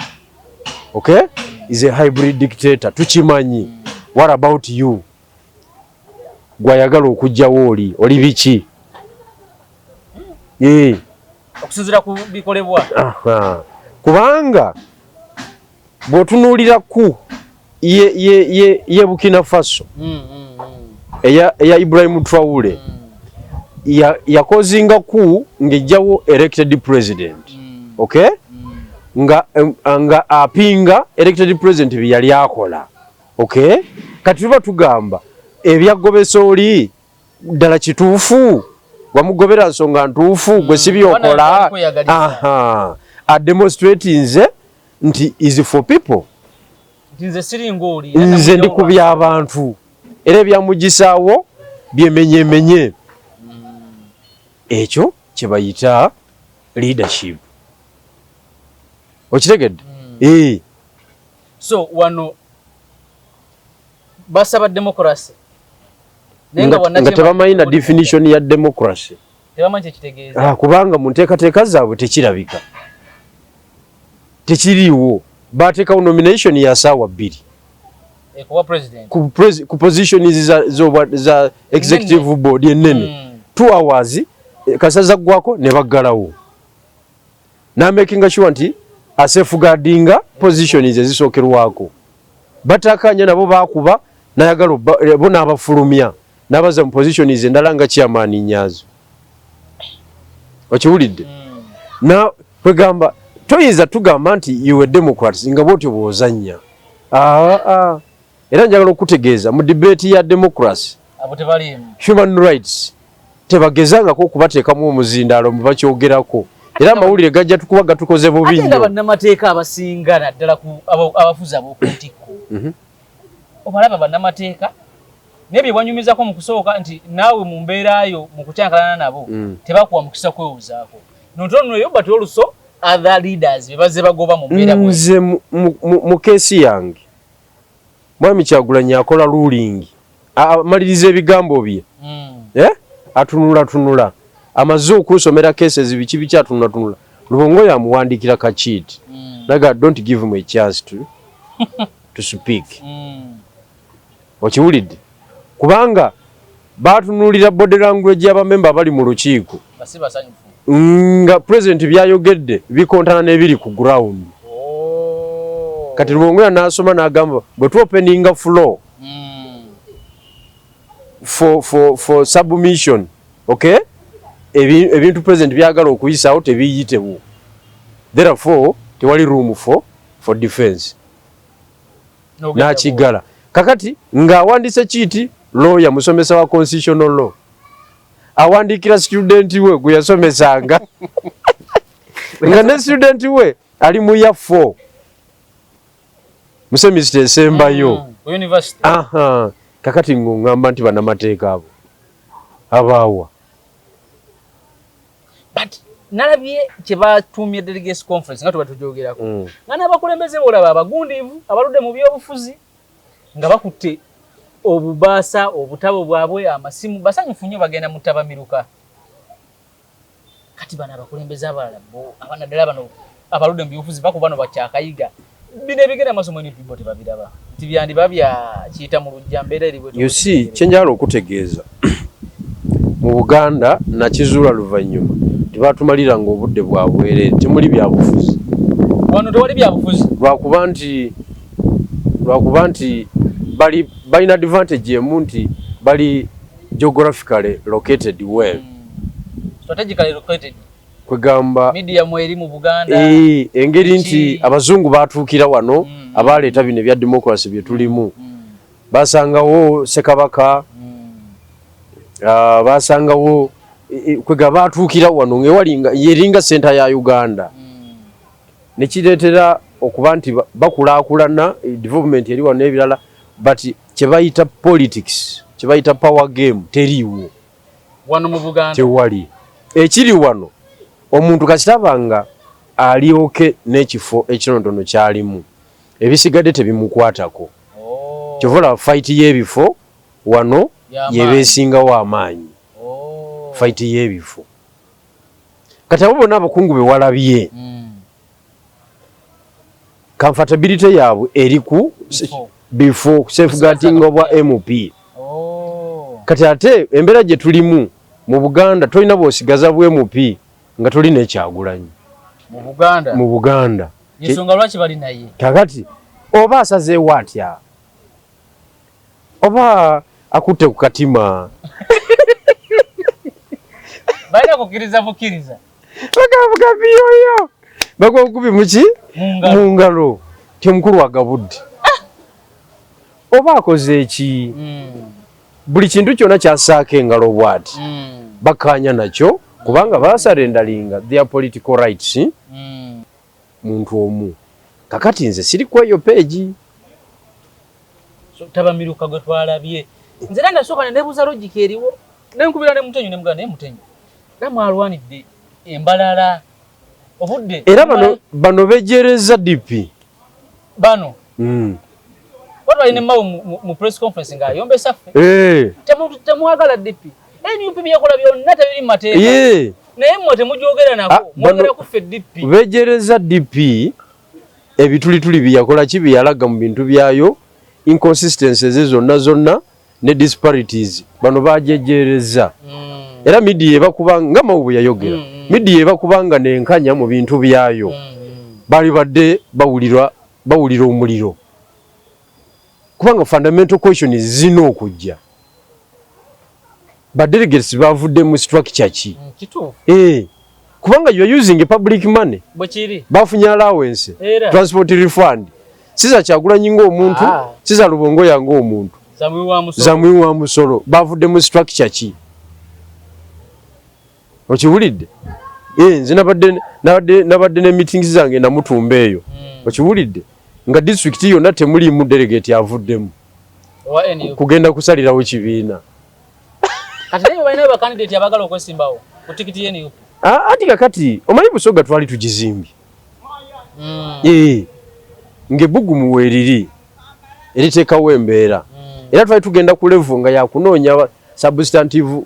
okay is a hybrid dictator tukimanyi what about you gwayagala okujjawo oli biki okusinzira ku bikolebwa kubanga bw'otunuulira ku ye Burkina Faso eya Ibrahim Traore yakozinga ku ng'ejjawo elected president okay nga apinga elected president bye yali akola okay kati tuba tugamba ebyagobesa oli ddala kituufu wamugobera nsonga ntuufu gwe si byokola a demonstrating nti is for people nze ndi ku by'abantu era ebyamugisaawo byemenyemenye ekyo kye bayita leadership okitegedde so wano basaba democracy nga tebamanyi na definition ya democracy tebamanyi kitegeeza kubanga mu nteekateeka zaabwe tekirabika tekiriiwo bateekawo nomination ya ssaawa 2 ku position za executive board ennene 2 hours kasaza gwako ne baggalawo namakinga sure nti asafeguardinga position ezisookerwako batakanya nabo bakuba nayagala bo n'abafulumya n'abaza mu position endala nga chairman nyazo okiwulidde na kwegamba toyinza tugamba nti you a Democrats nga bwotyo bwozanya era njagala okutegeeza mu debate ya democracy abo tebali human rights tebagezangako okubateekamu omuzindaalo mu bakyogerako era amawulire gajja tukuba gatukoze bubi nnyo. Ate bannamateeka abasinga naddala ku abafuzi ab'okuntikko obalaba bannamateeka nebye bwanyumizako mu kusooka nti naawe mu mbeerayo mu kukyankalana nabo tebakuwa mukisa kwewozaako nontono yo but also other leaders bebaze bagoba mu mbeera nze mu keesi yange Mwami Kyagulanyi akola ruling amaliriza ebigambo bye atunula amaze okusomera cases biki bikyatunula Lubongo yamuwandikira kachiti naga don't give him a chance to speak okiwulidde kubanga batunulira body language y'abamemba bali mu lukiiko nga president byayogedde bikontana n'ebiri ku ground kati Lubongo yanasoma n'agamba bwe tu openinga floor for submission okay ebintu president byagala okuyisaawo tebiyitewo therefore tewali room for defense nakigala kakati ng'awandise kiiti lawyer musomesa wa constitutional law awandikira student we gwe yasomesanga nga ne student we ali mu ya 4 musemesite esembayo university kakati ng'ongamba nti bannamateeka abo abaawa but nalabye kye batuumye delegates conference nga tuba tujogerako nga n'abakulembeze bolaba abagundiivu abaludde mu byobufuzi nga bakutte obubaasa obutabo bwabwe amasimu basanyufu nnyo bagenda mu ttabamiruka kati bano abakulembeze abalala bo abanaddala bano abaludde mu byobufuzi bakuba bano bakyakayiga bino ebigenda amasomo NPB tebabiraba nti byandiba byakiyita mu lujja mbeera eri you see kyenjala okutegeeza mu Buganda nakizuula luvannyuma tebatumaliranga obudde bwabwerere temuli byabufuzi wano tewali byabufuzi lwakuba nti balina advantage emu nti bali geographically located well. Strategically located. Kwegamba media mweri mu Buganda. Engeri nti abazungu batuukira wano abaleeta bino ebya democracy bye tulimu. Basangawo Ssekabaka, basangawo kwega batuukira wano ngewalinga yeringa center ya Uganda. Nekireetera okuba nti bakulaakulana development eri wano n'ebirala, but kyebayita politics, kyebayita power game teriiwo wano mu Buganda. Tewali. Ekiri wano omuntu kakitabanga alioke n'ekifo ekirondono kyalimu, ebisigadde tebimukwatako. Kyovola fight y'ebifo wano yebeesingawo amaanyi. Fight y'ebifo kati abo bonna abakungu be walabye comfortability yaabwe eri ku before safeguarding obwa MP. Kati ate embeera gye tulimu mu Buganda tolina bwosigaza bwe MP nga tolina ekyagulanyi mu Buganda. Yensonga lwaki bali naye kakati oba asazeewo atya oba akutte ku katima baina kukiriza bukiriza bakavuga biyoyo bakokubi muki mungalo temukulu wagabudde oba akoze eki buli kintu kyonna kyasaako engalo bwati bakanya nakyo kubanga basarendalinga their political rights. Muntu omu kakati nze siri kwa eyo peegi tabamiruka gwe twalabye nze nanga soka nebuza logic eriwo nenkubira ne mutenyo ne mugana ne mutenyo namwalwanidde embalala obudde era bano bejereza DP bano watu ine mawo mu press conference nga yombe saffe temwagala DP NUP byakola byonna tabiri mateeka naye mwe temujogera nako mwogera ku ffe DP bejereza DP ebitulituli byakola ki byalaga mu bintu byayo inconsistencies zonna ne disparities bano bajejereza. Era media bakubanga mawu yayogera media bakubanga nenkanya mu bintu byayo bali badde bawulira omuliro kubanga fundamental question zino okujja ba delegates bavudde mu structure ki kituufu kubanga you are using public money bwekiri bafunye allowance transport refund siza Kyagulanyi ng'omuntu siza Lubongo yange omuntu zamwi wa musolo bavudde mu structure ki okiwulidde nze nabadde ne meetings zange na Mutumba eyo okiwulidde nga district yonna temuli mu delegate avuddemu kugenda kusalirawo kibiina kati naye balina ba candidate abagala okwesimbawo ku tikiti yenu ati kakati omanyi Busoga twali tugizimbye ng'ebbugumu weeriri eriteekawo embeera era twali tugenda ku level nga yakunoonya substantive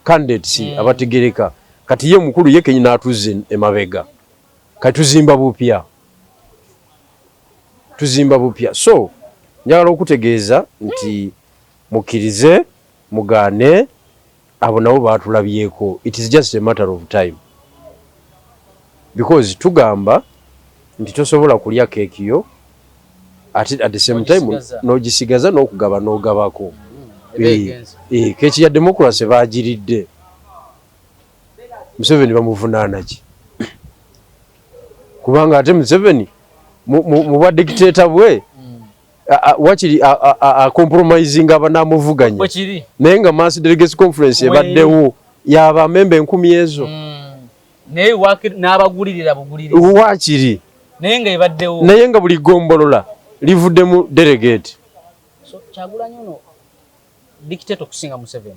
candidates abategereka kati ye mukulu ye kenyina atuze emabega kati tuzimba bupya so njagala okutegeeza nti mukirize mugane abo nabo batulabyeko. It is just a matter of time because tugamba nti tosobola kulya keeki yo at the same time n'ogisigaza n'okugaba n'ogabako. Keeki ya democracy bagiridde Museveni bamuvunaana ki kubanga ate Museveni mu bwa dictator bwe wakiri compromising abanamuvuganya naye nga mass delegates conference ebaddewo yaba member 1000 ezo naye n'abagulirira bugulirira wakiri naye nga ebaddewo naye nga buli gombolola livuddemu delegate. So Kyagulanyi ono dictator okusinga Museveni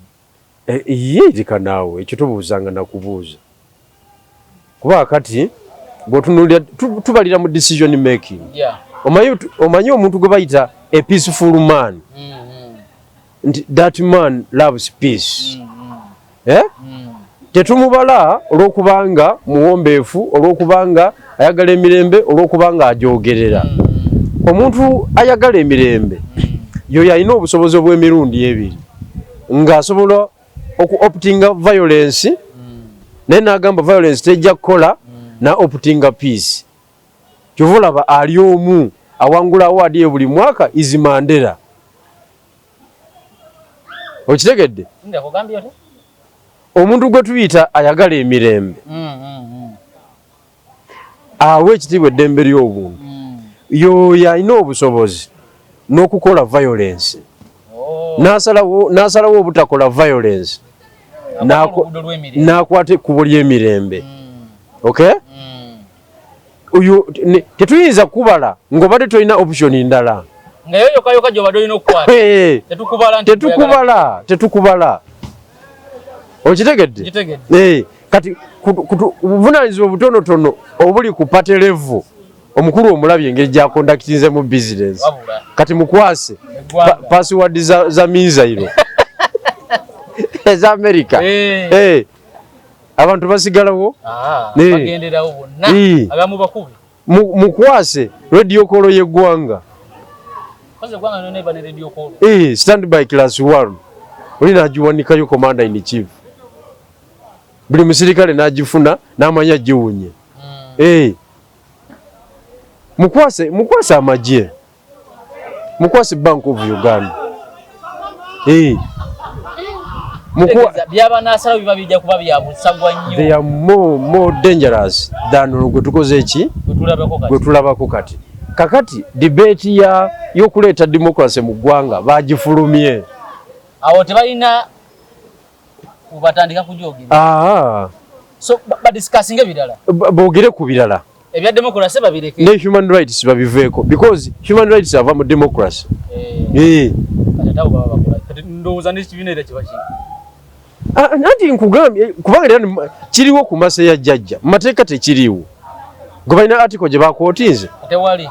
yeerika naawe ekyo tobuuzanga nakubuuza kuba kati bw'otunuulira tubalira mu decision making omanyi omuntu gwe bayita a peaceful man nti that man loves peace tetumubala olw'okubanga muwombeefu olw'okubanga ayagala emirembe olw'okubanga ajogerera omuntu ayagala emirembe yoyo alina obusobozi obw'emirundi ebiri ng'asobola oku-optinga violence naye n'agamba violence tejja kukola na optinga peace. Kyova olaba ali omu awangula award ye buli mwaka is Mandela. Okitegedde? Ndakugambye ote? Omuntu gwe tuyita ayagala emirembe. Awe ekitiibwa eddembe ly'obuntu. Y'oyo alina obusobozi n'okukola violence. N'asalawo obutakola violence. N'akwata ekkubo ly'emirembe. Okay? Uyu tetuyinza kubala ng'obadde tolina option ndala. Nga yo yoka gy'obadde olina okukwata. Tetukubala. Okitegedde? Kati obuvunaanyizibwa obutonotono obuli ku patelevu omukulu omulabye engeri gy'akondakitinze mu bizinesi. Kati mukwase password za mizairo eza America. Abantu basigalawo bagenderawo bonna agamu bakubi mukwase radio call y'eggwanga. Stand by class 1 olina agiwanikayo commander in chief. Buli musirikale n'agifuna n'amanya giwunye. Mukwase amagye. Mukwase Bank of Uganda. byaba nasala biba bijja kuba byabusagwa nnyo. They are more dangerous than gwe tukoze eki gwe tulabako kati. Kakati debate y'okuleeta democracy mu ggwanga bagifulumye. Awo tebalina kubatandika kujogera. So discussing ebirala. Boogere ku birala. Ebya democracy babireke. Ne human rights babiveeko because human rights ava mu democracy. Atatawo baba bakola. Ndowooza n'ekibiina era kiba kiki. Nanti nkugambye kubanga kiriwo ku masa ya jjajja. Mu mateeka tekiriwo. Gwe balina article gye bakootinze. Tewali.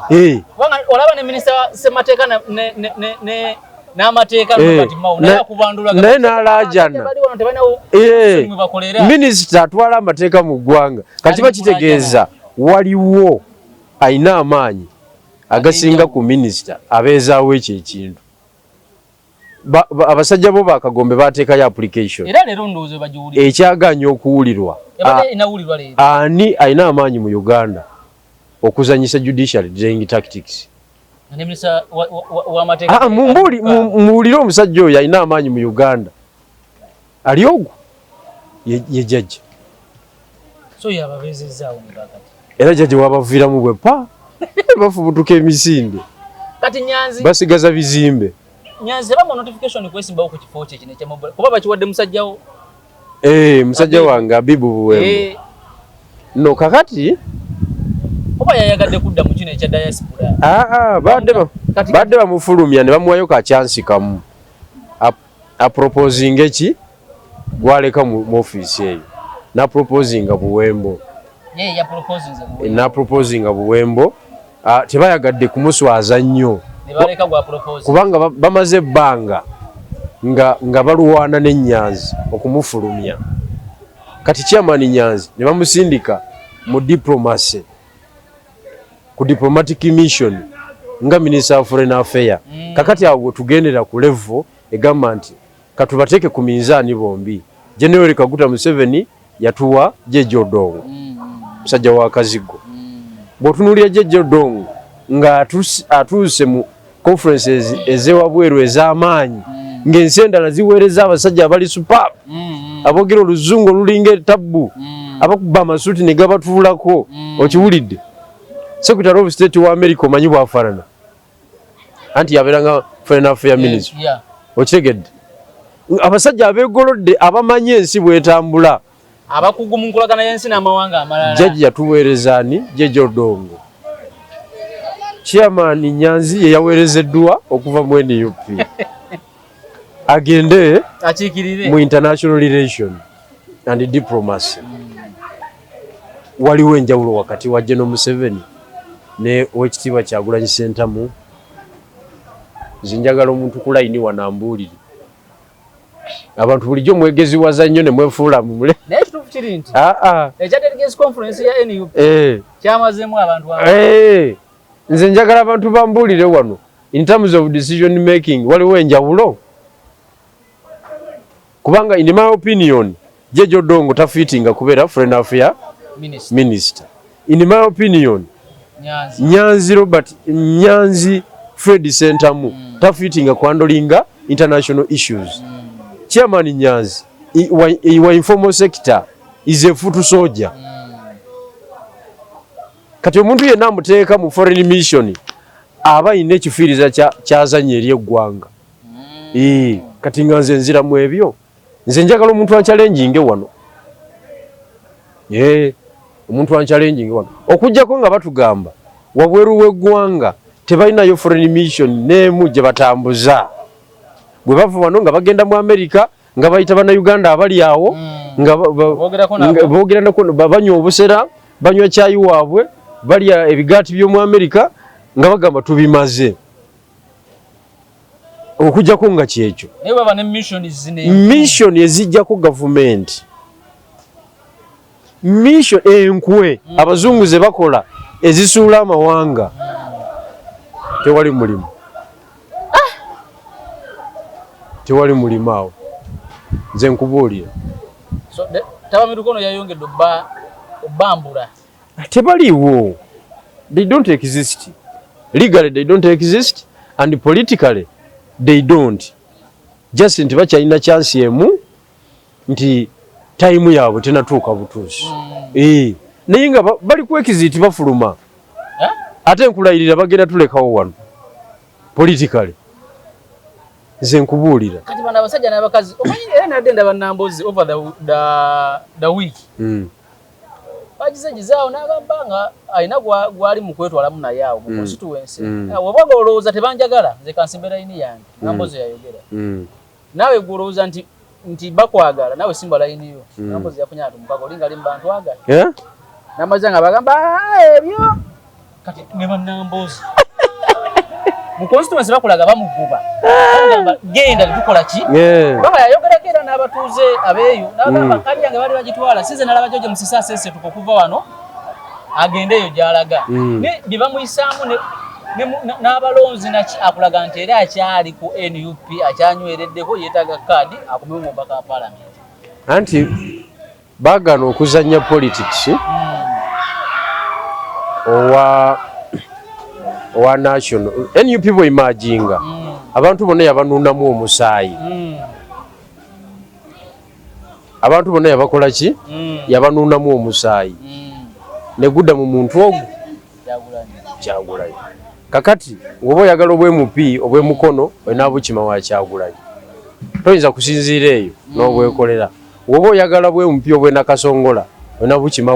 Olaba ne minisita Ssemateeka n'amateeka naye akubandula naye n'alaajana. Minisita atwala amateeka mu ggwanga kati bakitegeeza waliwo ayina amaanyi agasinga ku minisita abeezaawo ekyo ekintu. Abasajja bo bakagombe bateekayo application era leero ndowooza bagiwulira ekyaganya okuwulirwa. Ani ayina amaanyi mu Uganda okuzanyisa judiciary delaying tactics? Muwulire omusajja oyo alina amaanyi mu Uganda ali ogwo ye jjajja. Era jjajja wabaviiramu bwe pa bafubutuka emisinde basigaza bizimbe. Nyanzi bamwe notification kwesimbawo ku kifo kye kino kya mobile kuba bakiwadde musajjawo. Musajja wange Abibu Buwembo. No kakati oba yayagadde kudda mu kino ekya diaspora. Badde bamufulumya ne bamuwayo ka chance kamu. Proposing eki gwaleka mu office eyo. Na proposing Buwembo. Ya proposing Buwembo. Na proposing Buwembo. Tebayagadde kumuswaza nnyo. Kubanga bamaze ebbanga nga baluwaana ne Nyanzi okumufulumya. Kati chairman Nyanzi ne bamusindika mu diplomacy ku diplomatic mission nga Minister of Foreign Affairs. Kakati awo tugendera ku level egamba nti katubateeke ku minzaani bombi. General Kaguta Museveni yatuwa Jeje Odongo musajja wa Kazigo. Bw'otunuulira Jeje Odongo nga atuuse mu conferences ezewabweru ez'amaanyi ng'ensi endala ziweereza abasajja abali superb aboogera oluzungu olulinga etabbu abakuba amasuuti ne gabatuulako. Okiwulidde? Secretary of State wa America omanyi bwafaanana anti yabeeranga Foreign Affairs Minister. Okitegedde? Abasajja abeegolodde abamanyi ensi bw'etambula abakugu mu nkolagana y'ensi n'amawanga amalala. Jjajja yatuweereza ani? Jeje Odongo. Chairman Nyanzi ye yaweerezeddwa okuva mu NUP agende akiikirire mu international relation and diplomacy. Waliwo enjawulo wakati wa General Museveni ne Oweekitiibwa Kyagulanyi Ssentamu. Zinjagala omuntu ku layini wanambuulire. Abantu bulijjo mwegeziwaza nnyo ne mwefuula mule. Naye kituufu kiri nti ekya delegates conference ya NUP kyamazeemu abantu nze njagala abantu bambuulire wano in terms of decision making waliwo enjawulo. Kubanga in my opinion Jeje Odongo tafitinga kubeera Foreign Affairs Minister. In my opinion Nyanzi Robert Nyanzi Fred Ssentamu tafitinga kwandolinga international issues. Chairman Nyanzi wa informal sector is a foot soldier. Kati omuntu yenna amuteeka mu foreign mission aba ine ekifiriza kyazanye eri eggwanga. Kati nga nze nziramu ebyo. Nze njagala omuntu anchallenging wano. Omuntu anchallenging wano. Okujjako nga batugamba wabweru w'eggwanga tebalinayo foreign mission n'emu gye batambuza. Bwe bava wano nga bagenda mu America nga bayita bana Uganda abali awo nga boogera nako banywa obusera banywa caayi waabwe balya ebigaati by'omu America nga bagamba tubimaze. Okujjako nga kyekyo mission ezijjako gavumenti mission enkwe abazungu ze bakola ezisuula amawanga tewali mulimu. Tewali mulimu awo nze nkubuulira. Tabamirukono yayongedde obbambula tebaliwo. They don't exist. Legally they don't exist and politically they don't. Just nti bakyalina chance emu nti time yaabwe tenatuuka butuusi. Naye nga bali ku exit bafuluma. Ate nkulayirira bagenda tulekawo wano politically. Nze nkubuulira. Kati bana abasajja n'abakazi omanyi era nadde ndaba Nambozi over the week. Bagizegizaawo n'agamba nga alina gwali mu kwetwalamu naye awo mu constituency. Wabanga olowooza tebanjagala nze kansimbe layini yange Nambozi yayogera. Naawe gwolowooza nti bakwagala naawe simba layini yo. Nambozi yafunye atumukago olinga ali mu bantu agala. Nambozi nga bagamba ebyo kati ne Nambozi mu constituency bakulaga bamuguba. Genda tukola ki? Baba yayogerako era n'abatuuze abeeyo n'abagamba kali yange bali bagitwala size nalaba George Musisa sese tukokuva wano agende eyo gy'alaga. Ne bye bamuyisaamu n'abalonzi naki akulaga nti era akyali ku NUP akyanywereddeko yeetaaga kaadi akomye omubaka wa parliament. Anti baagana okuzannya politics owa national NUP bw'emaaginga abantu bonna yabanuunamu omusaayi. Abantu bonna yabakola ki? Yabanuunamu omusaayi. Negudda mu muntu ogwo Kyagulanyi. Kakati woba oyagala obwemupi obwemukono olina Bukima wa Kyagulanyi. Toyinza kusinziira eyo n'obwekolera. Woba oyagala bwemupi obwenakasongola olina Bukima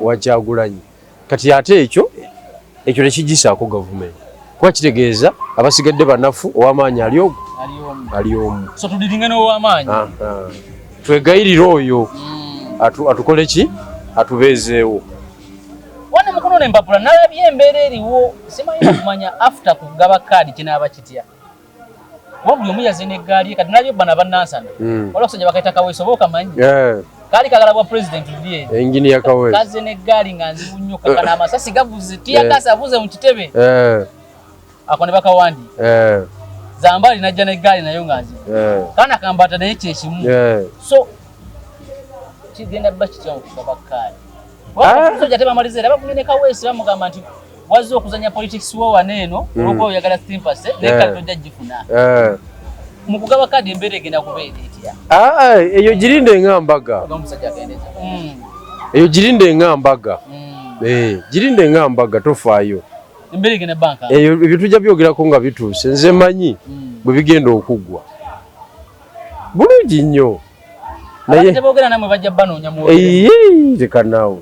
wa Kyagulanyi. Kati ate ekyo tekigisaako gavumenti. Kuba kitegeeza abasigadde banafu ow'amaanyi ali omu. So tudiringa n'ow'amaanyi. Twegayirira oyo atukole ki? Atubeezeewo. Wane mukono n'empapula nalabye embeera eriwo simanyi kumanya after kugaba kaadi kinaaba kitya. Kuba buli omu yazina eggaali ye kati nalabye bana bannansana. Waliwo okusajja bakaita Kaweesa oba okamanyi. Kaali kagala bwa president Lulye. Engineer Kaweesa. Kaze n'eggaali nga nzibu nnyo kakana amasasi gavuze tiyagasa avuze mu kitebe. Ako ne bakawandi. Zambali najja n'eggaali nayo nga nzibu. Kana kambata naye kyekimu. So kigenda bba kitya okugaba kaadi. Omusajja tebamaliza era bafunye ne Kaweesa bamugamba nti wazze okuzanya politics wo waneeno olwokuba oyagala stimpase naye tojja gifuna. Mu kugaba kaadi embeera egenda kubeera etya? Eyo girinde ng'ambaga. Omusajja agendeza. Eyo girinde ng'ambaga. Girinde ng'ambaga tofaayo. Embeera egenda banka. Eyo ebyo tujja byogerako nga bituuse nze manyi bwe bigenda okuggwa. Bulungi nnyo. Naye tebogera namwe bajja banoonya mu tekanaawo.